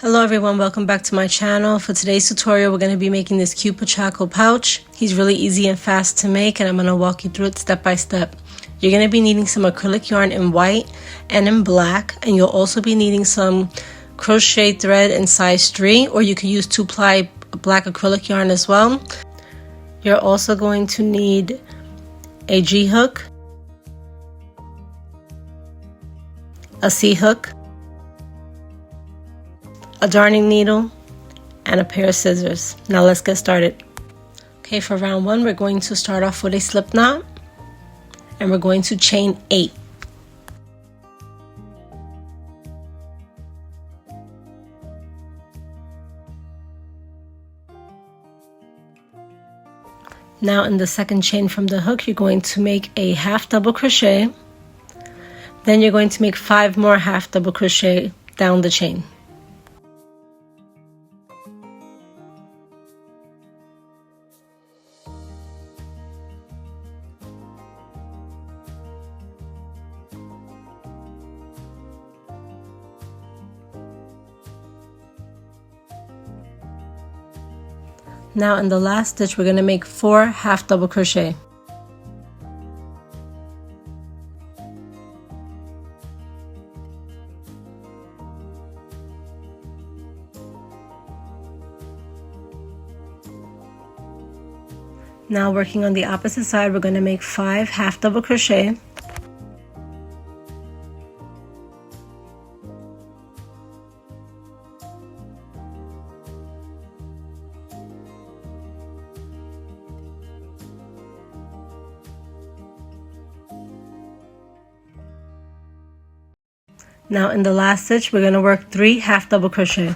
Hello everyone, welcome back to my channel. For today's tutorial, we're going to be making this cute Pochacco pouch. He's really easy and fast to make, and I'm going to walk you through it step by step. You're going to be needing some acrylic yarn in white and in black, and you'll also be needing some crochet thread in size 3, or you could use 2-ply black acrylic yarn as well. You're also going to need a G-hook, a C-hook, a darning needle, and a pair of scissors. Now let's get started. Okay, for round 1, we're going to start off with a slip knot, and we're going to chain 8. Now in the second chain from the hook, you're going to make a half double crochet. Then you're going to make 5 more half double crochet down the chain. Now in the last stitch, we're going to make 4 half double crochet. Now working on the opposite side, we're going to make 5 half double crochet. Now in the last stitch, we're going to work 3 half double crochet.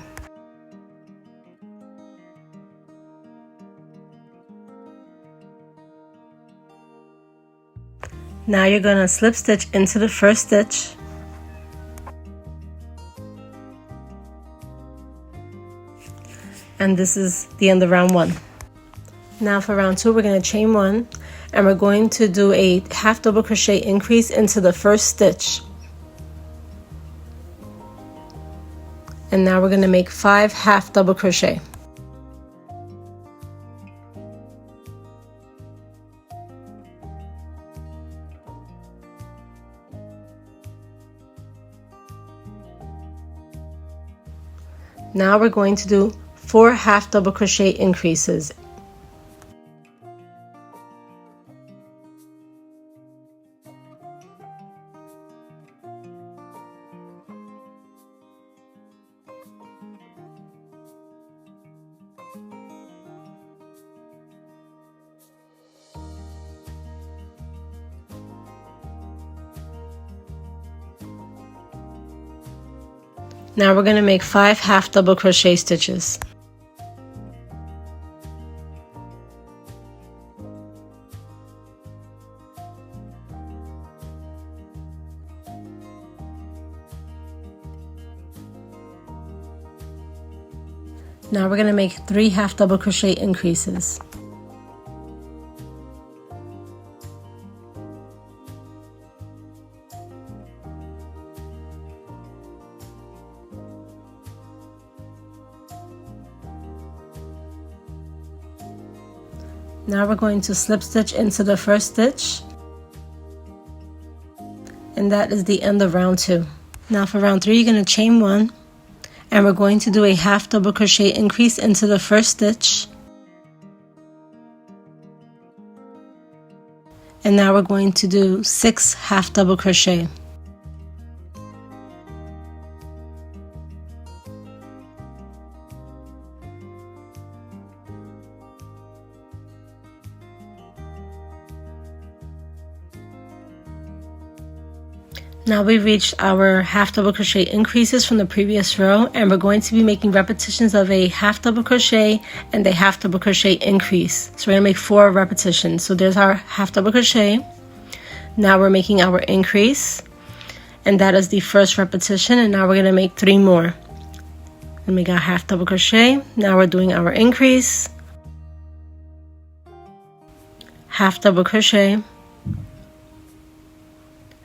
Now you're going to slip stitch into the first stitch. And this is the end of round 1. Now for round 2, we're going to chain 1, and we're going to do a half double crochet increase into the first stitch. And now we're going to make 5 half double crochet. Now we're going to do 4 half double crochet increases. Now we're going to make 5 half double crochet stitches. Now we're going to make 3 half double crochet increases. Now we're going to slip stitch into the first stitch, and that is the end of round 2. Now for round 3, you're going to chain 1, and we're going to do a half double crochet increase into the first stitch. And now we're going to do 6 half double crochet. Now we've reached our half double crochet increases from the previous row, and we're going to be making repetitions of a half double crochet and a half double crochet increase. So we're going to make 4 repetitions. So there's our half double crochet. Now we're making our increase, and that is the first repetition, and now we're going to make 3 more. And we got half double crochet. Now we're doing our increase, half double crochet,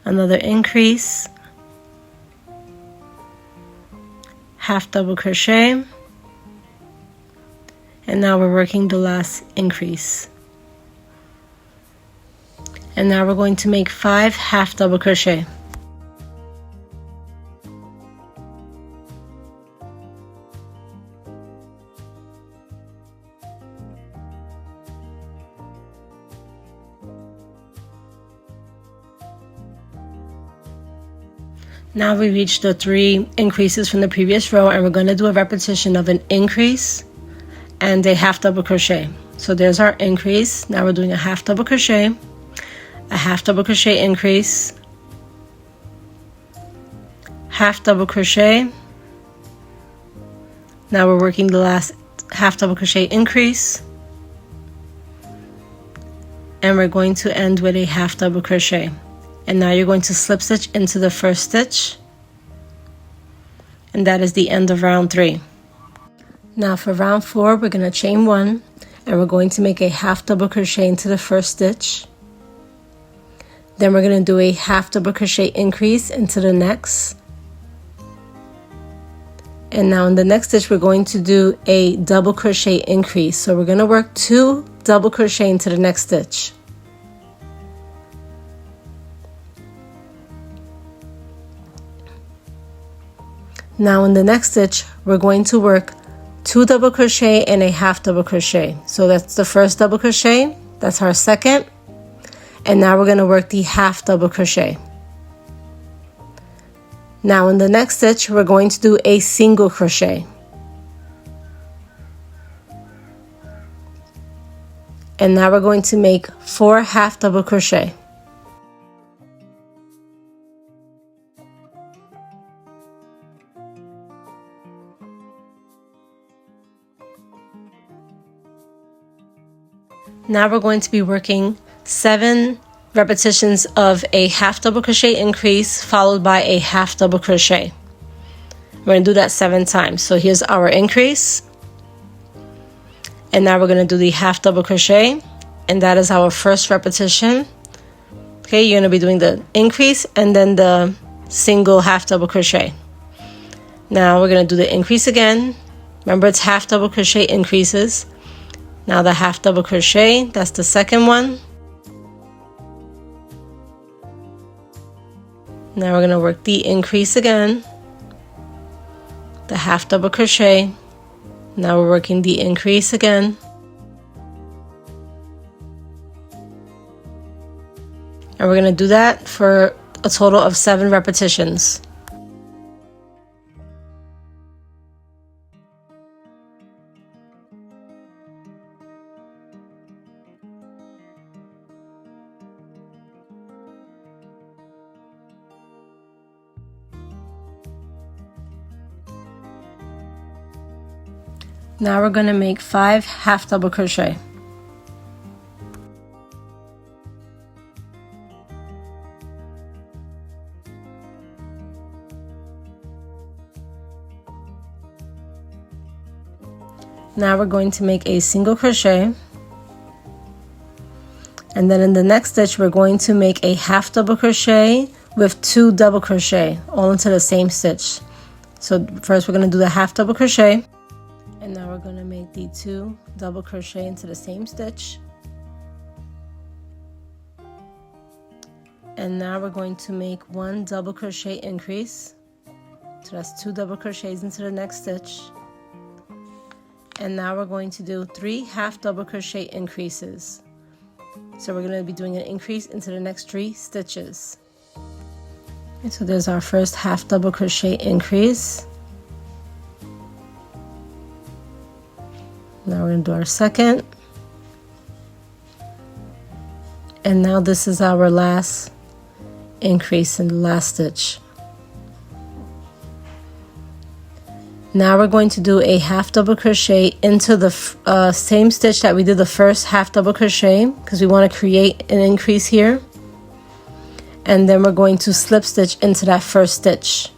another increase, half double crochet, and now we're working the last increase. And now we're going to make 5 half double crochet. Now we reached the 3 increases from the previous row, and we're going to do a repetition of an increase and a half double crochet. So there's our increase. Now we're doing a half double crochet, a half double crochet increase, half double crochet. Now we're working the last half double crochet increase, and we're going to end with a half double crochet. And now you're going to slip stitch into the first stitch, and that is the end of round 3. Now for round 4, we're going to chain 1, and we're going to make a half double crochet into the first stitch. Then we're going to do a half double crochet increase into the next. And now in the next stitch, we're going to do a double crochet increase. So we're going to work 2 double crochet into the next stitch. Now in the next stitch, we're going to work 2 double crochet and a half double crochet. So that's the first double crochet, that's our second, and now we're going to work the half double crochet. Now in the next stitch, we're going to do a single crochet. And now we're going to make 4 half double crochet. Now we're going to be working 7 repetitions of a half double crochet increase followed by a half double crochet. We're going to do that 7 times. So here's our increase, and now we're going to do the half double crochet, and that is our first repetition. Okay, you're going to be doing the increase and then the single half double crochet. Now we're going to do the increase again. Remember, it's half double crochet increases. Now the half double crochet, that's the second one. Now we're going to work the increase again, the half double crochet. Now we're working the increase again, and we're going to do that for a total of 7 repetitions. Now we're going to make 5 half double crochet. Now we're going to make a single crochet, and then in the next stitch we're going to make a half double crochet with 2 double crochet all into the same stitch. So first we're going to do the half double crochet, and now we're going to make the 2 double crochet into the same stitch. And now we're going to make 1 double crochet increase. So that's 2 double crochets into the next stitch. And now we're going to do 3 half double crochet increases. So we're going to be doing an increase into the next 3 stitches. And so there's our first half double crochet increase. Now we're going to do our second, and now this is our last increase in the last stitch. Now we're going to do a half double crochet into the same stitch that we did the first half double crochet, because we want to create an increase here, and then we're going to slip stitch into that first stitch,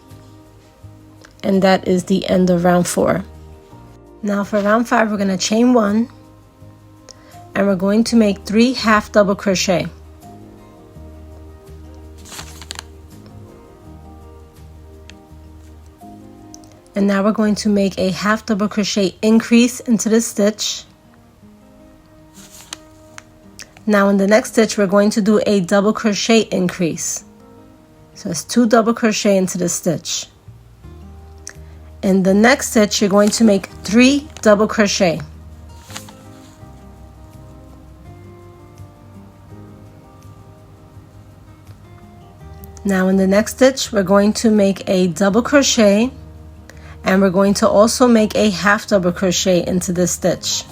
and that is the end of round 4. Now for round 5, we're going to chain 1, and we're going to make 3 half double crochet. And now we're going to make a half double crochet increase into this stitch. Now in the next stitch we're going to do a double crochet increase. So it's 2 double crochet into the stitch. In the next stitch you're going to make 3 double crochet. Now in the next stitch we're going to make a double crochet, and we're going to also make a half double crochet into this stitch.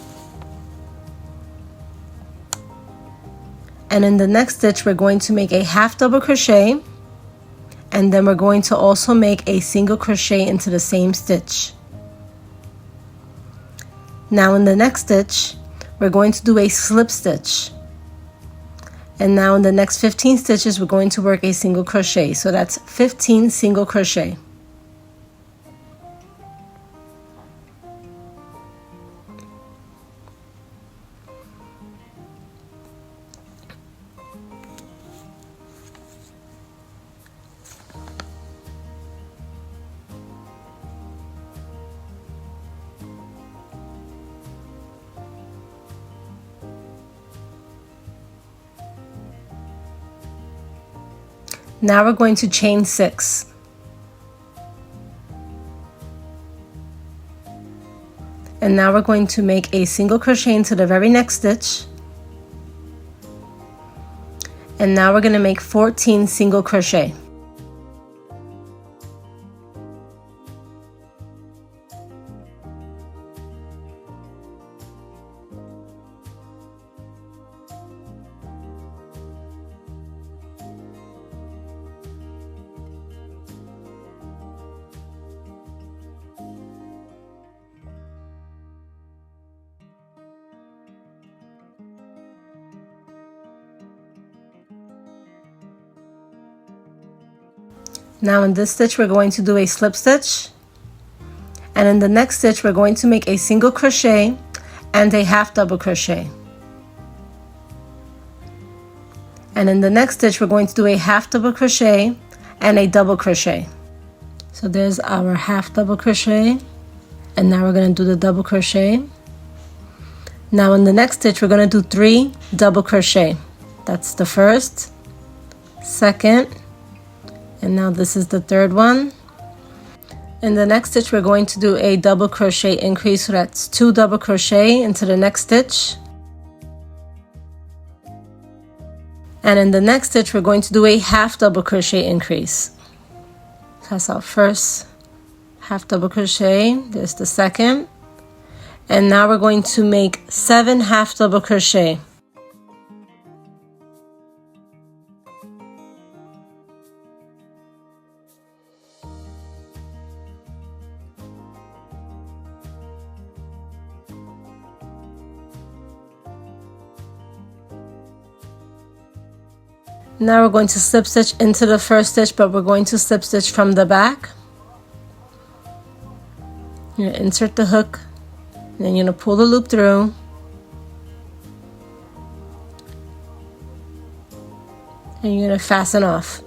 And in the next stitch we're going to make a half double crochet, and then we're going to also make a single crochet into the same stitch. Now in the next stitch we're going to do a slip stitch, and now in the next 15 stitches we're going to work a single crochet. So that's 15 single crochet. Now we're going to chain 6. And now we're going to make a single crochet into the very next stitch. And now we're going to make 14 single crochet. Now in this stitch we're going to do a slip stitch, and in the next stitch we're going to make a single crochet and a half double crochet. And in the next stitch we're going to do a half double crochet and a double crochet. So there's our half double crochet, and now we're going to do the double crochet. Now in the next stitch we're going to do 3 double crochet. That's the first, second, and now this is the third one. In the next stitch we're going to do a double crochet increase, so that's 2 double crochet into the next stitch. And in the next stitch we're going to do a half double crochet increase. That's our first half double crochet, there's the second, and now we're going to make 7 half double crochet. Now we're going to slip stitch into the first stitch, but we're going to slip stitch from the back. You're going to insert the hook, and then you're going to pull the loop through. And you're going to fasten off.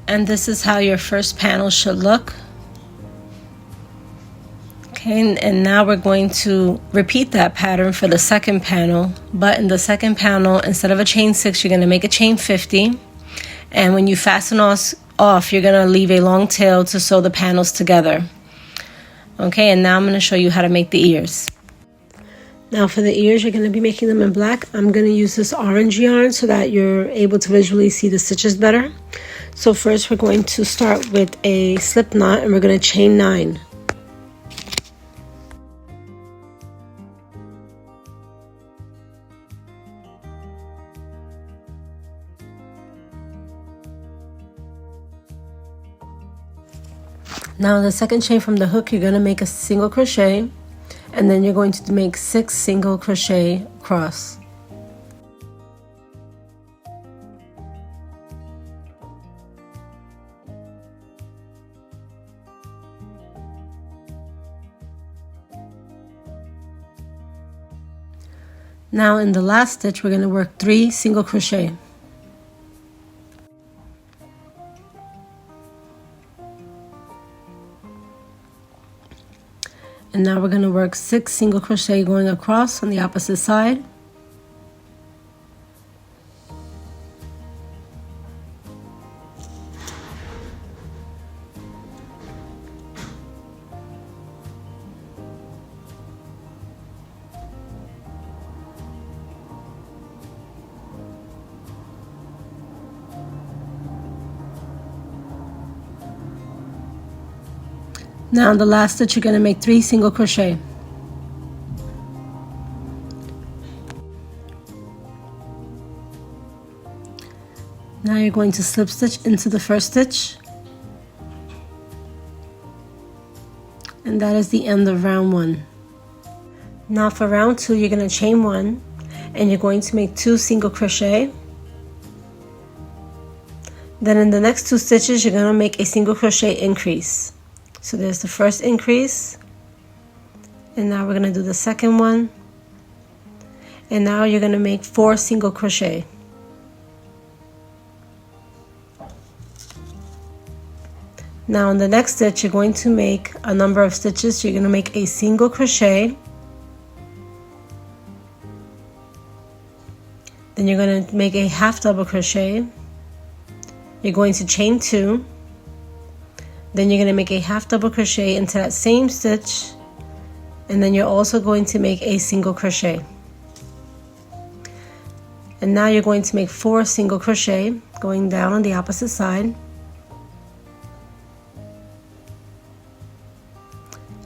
And this is how your first panel should look. Okay, and now we're going to repeat that pattern for the second panel, but in the second panel, instead of a chain 6, you're going to make a chain 50, and when you fasten off, you're going to leave a long tail to sew the panels together. Okay, and now I'm going to show you how to make the ears. Now for the ears, you're going to be making them in black. I'm going to use this orange yarn so that you're able to visually see the stitches better. So first we're going to start with a slip knot, and we're going to chain 9. Now in the second chain from the hook, you're going to make a single crochet, and then you're going to make 6 single crochet across. Now in the last stitch, we're going to work 3 single crochet. And now we're going to work 6 single crochet going across on the opposite side. Now in the last stitch, you're going to make 3 single crochet. Now you're going to slip stitch into the first stitch. And that is the end of round 1. Now for round 2, you're going to chain 1 and you're going to make 2 single crochet. Then in the next 2 stitches, you're going to make a single crochet increase. So there's the first increase, and now we're going to do the second one, and now you're going to make 4 single crochet. Now in the next stitch, you're going to make a number of stitches. You're going to make a single crochet, then you're going to make a half double crochet, you're going to chain 2, then you're going to make a half double crochet into that same stitch, and then you're also going to make a single crochet. And now you're going to make 4 single crochet going down on the opposite side.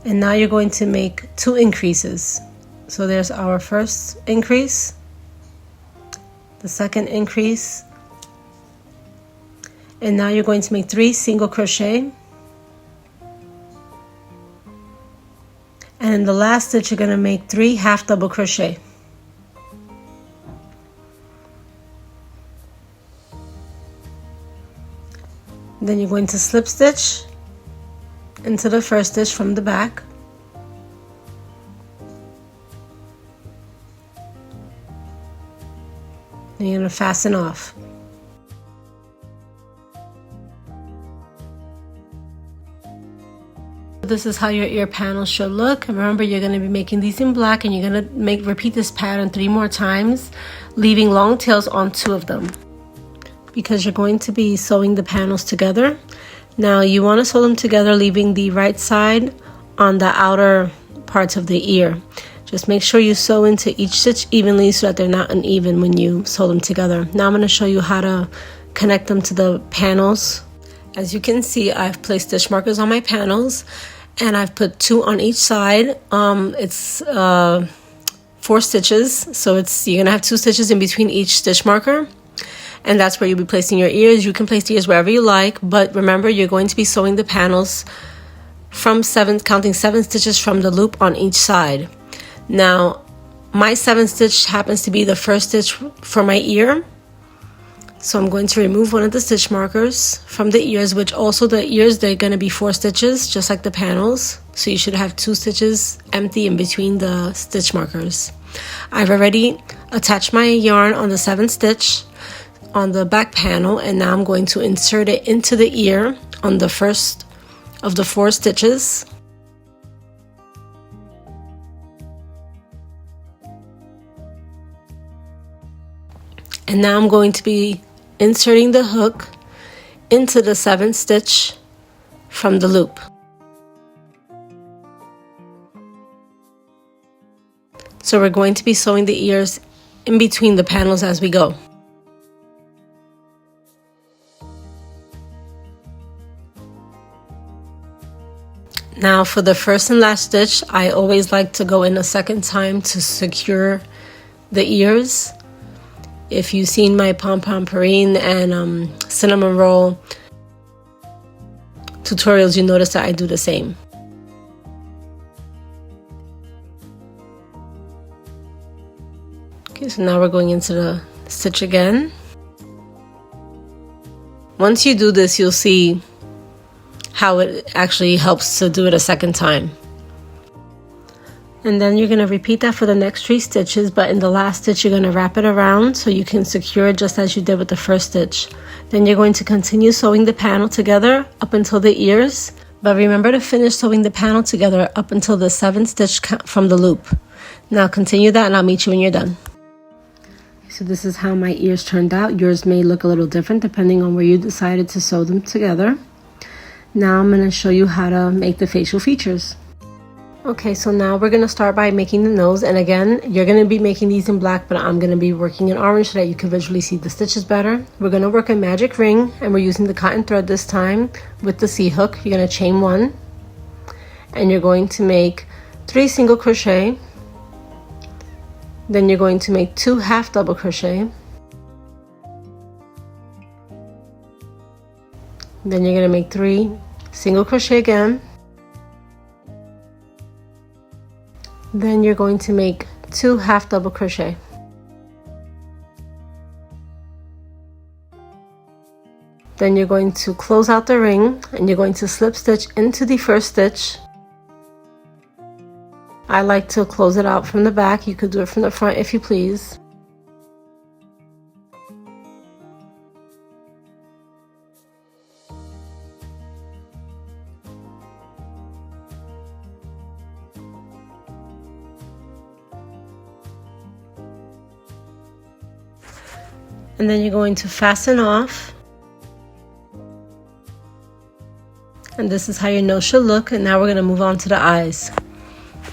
And now you're going to make 2 increases. So there's our first increase, the second increase, and now you're going to make 3 single crochet. And in the last stitch, you're going to make 3 half double crochet. Then you're going to slip stitch into the first stitch from the back. And you're going to fasten off. This is how your ear panel should look. Remember, you're going to be making these in black, and you're going to repeat this pattern 3 more times, leaving long tails on 2 of them, because you're going to be sewing the panels together. Now you want to sew them together, leaving the right side on the outer parts of the ear. Just make sure you sew into each stitch evenly so that they're not uneven when you sew them together. Now I'm going to show you how to connect them to the panels. As you can see, I've placed stitch markers on my panels, and I've put 2 on each side. It's 4 stitches, so you're gonna have 2 stitches in between each stitch marker, and that's where you'll be placing your ears. You can place the ears wherever you like, but remember, you're going to be sewing the panels from 7, counting 7 stitches from the loop on each side. Now my 7th stitch happens to be the first stitch for my ear, so I'm going to remove one of the stitch markers from the ears, which also the ears, they're going to be 4 stitches, just like the panels. So you should have 2 stitches empty in between the stitch markers. I've already attached my yarn on the 7th stitch on the back panel, and now I'm going to insert it into the ear on the first of the 4 stitches. And now I'm going to be inserting the hook into the 7th stitch from the loop. So we're going to be sewing the ears in between the panels as we go. Now for the first and last stitch, I always like to go in a second time to secure the ears. If you've seen my pom-pom praline and cinnamon roll tutorials, you notice that I do the same. Okay, so now we're going into the stitch again. Once you do this, you'll see how it actually helps to do it a second time. And then you're going to repeat that for the next 3 stitches, but in the last stitch you're going to wrap it around so you can secure it just as you did with the first stitch. Then you're going to continue sewing the panel together up until the ears. But remember to finish sewing the panel together up until the 7th stitch from the loop. Now continue that and I'll meet you when you're done. So this is how my ears turned out. Yours may look a little different depending on where you decided to sew them together. Now I'm going to show you how to make the facial features. Okay, so now we're going to start by making the nose, and again, you're going to be making these in black, but I'm going to be working in orange so that you can visually see the stitches better. We're going to work a magic ring, and we're using the cotton thread this time with the C-hook. You're going to chain 1, and you're going to make 3 single crochet. Then you're going to make 2 half double crochet. Then you're going to make 3 single crochet again. Then you're going to make 2 half double crochet. Then you're going to close out the ring and you're going to slip stitch into the first stitch. I like to close it out from the back. You could do it from the front if you please. And then you're going to fasten off. And this is how your nose should look. And now we're going to move on to the eyes.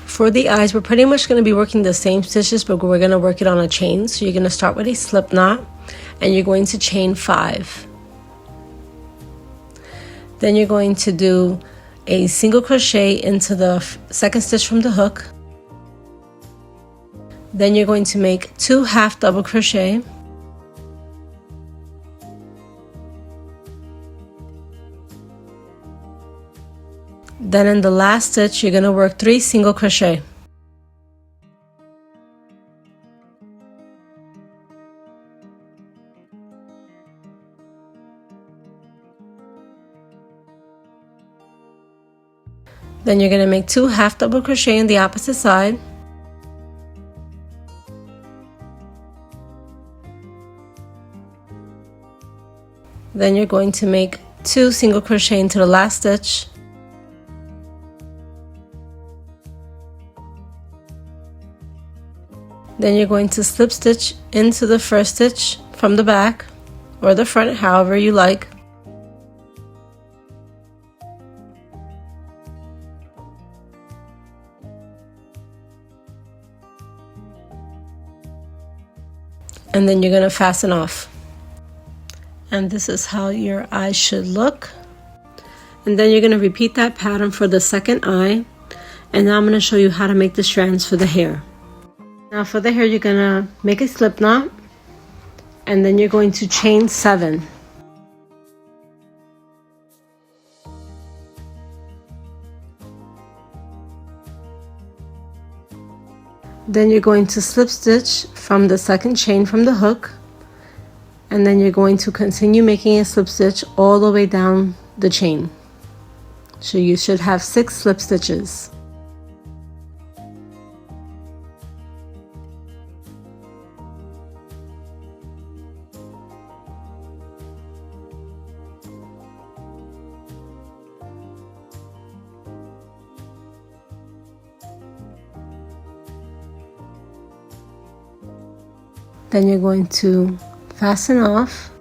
For the eyes, we're pretty much going to be working the same stitches, but we're going to work it on a chain. So you're going to start with a slip knot and you're going to chain 5. Then you're going to do a single crochet into the second stitch from the hook. Then you're going to make 2 half double crochet. Then in the last stitch, you're going to work 3 single crochet. Then you're going to make 2 half double crochet in the opposite side. Then you're going to make 2 single crochet into the last stitch. Then you're going to slip stitch into the first stitch from the back or the front, however you like. And then you're going to fasten off. And this is how your eyes should look. And then you're going to repeat that pattern for the second eye. And now I'm going to show you how to make the strands for the hair. Now for the hair, you're going to make a slip knot, and then you're going to chain 7. Then you're going to slip stitch from the second chain from the hook, and then you're going to continue making a slip stitch all the way down the chain. So you should have 6 slip stitches. Then you're going to fasten off.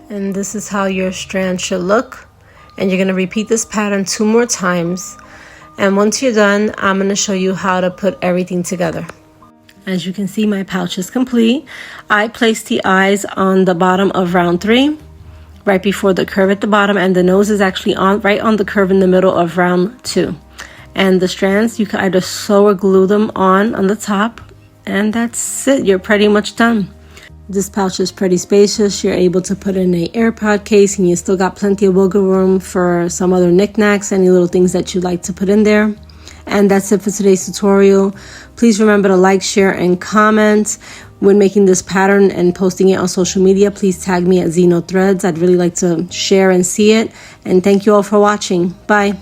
And this is how your strand should look. And you're going to repeat this pattern 2 more times. And once you're done, I'm going to show you how to put everything together. As you can see, my pouch is complete. I placed the eyes on the bottom of round 3. Right before the curve at the bottom, and the nose is actually right on the curve in the middle of round 2. And the strands, you can either sew or glue them on the top, and that's it. You're pretty much done. This pouch is pretty spacious. You're able to put in an AirPod case, and you still got plenty of wiggle room for some other knickknacks, any little things that you'd like to put in there. And that's it for today's tutorial. Please remember to like, share, and comment. When making this pattern and posting it on social media, please tag me at Zeno Threads. I'd really like to share and see it. And thank you all for watching. Bye.